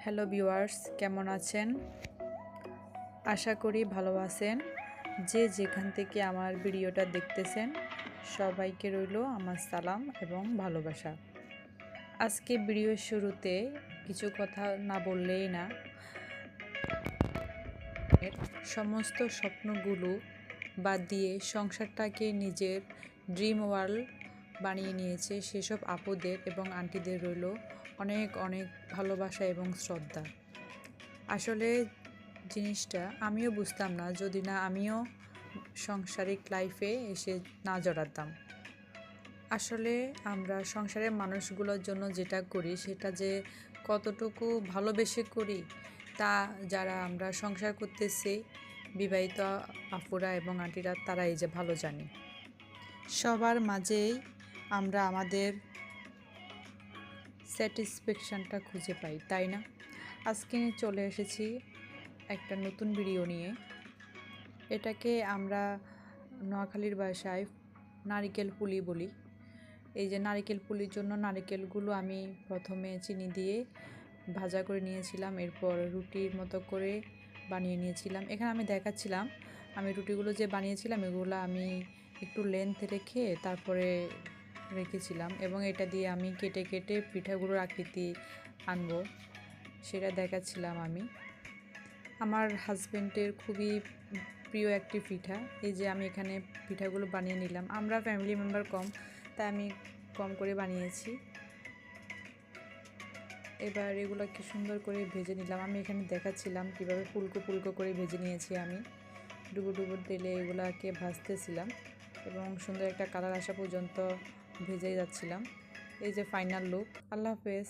Hello viewers, কেমন আছেন? আশা করি ভালো আছেন। যে যেখান থেকে আমার ভিডিওটা দেখতেছেন সবাইকে রইল আমার সালাম এবং ভালোবাসা। আজকে ভিডিওর শুরুতে কিছু কথা না বললেই না। সমস্ত স্বপ্নগুলো বাদ দিয়ে সংসারটাকে নিজের ড্রিম ওয়ার্ল্ড বানিয়ে নিয়েছে সেসব আপুদের এবং আন্টিদের রইল অনেক অনেক ভালোবাসা এবং শ্রদ্ধা। আসলে জিনিসটা আমিও বুঝতাম না যদি না আমিও সাংসারিক লাইফে এসে না জড়াতাম। আসলে আমরা সংসারের মানুষগুলোর জন্য যেটা করি সেটা যে কতটুকু ভালোবেসে করি তা যারা আমরা সংসার করতেছি বিবাহিত আপুরা এবং আন্টিরা তারা এই যে ভালো জানি। সবার মাঝেই আমরা আমাদের স্যাটিসফ্যাকশানটা খুঁজে পাই, তাই না? আজকে চলে এসেছি একটা নতুন ভিডিও নিয়ে। এটাকে আমরা নোয়াখালীর ভাষায় নারিকেল পুলি বলি। এই যে নারিকেল পুলির জন্য নারিকেলগুলো আমি প্রথমে চিনি দিয়ে ভাজা করে নিয়েছিলাম, এরপর রুটির মতো করে বানিয়ে নিয়েছিলাম। এখানে আমি দেখাচ্ছিলাম আমি রুটিগুলো যে বানিয়েছিলাম এগুলো আমি একটু লেন্থ রেখে তারপরে রেখেছিলাম এবং এটা দিয়ে আমি কেটে কেটে পিঠাগুলোর আকৃতি আনবো সেটা দেখাচ্ছিলাম আমি। আমার হাজব্যান্ডের খুবই প্রিয় একটি পিঠা। এই যে আমি এখানে পিঠাগুলো বানিয়ে নিলাম। আমরা ফ্যামিলি মেম্বার কম, তাই আমি কম করে বানিয়েছি। এবার এগুলোকে সুন্দর করে ভেজে নিলাম। আমি এখানে দেখাচ্ছিলাম কীভাবে ফুলকো ফুলকো করে ভেজে নিয়েছি আমি। ডুবো ডুবো তেলে এগুলাকে ভাজতেছিলাম এবং সুন্দর একটা কালার আসা পর্যন্ত ভেজে যাচ্ছিলাম। এই যে ফাইনাল লুক। আল্লাহ হাফেজ।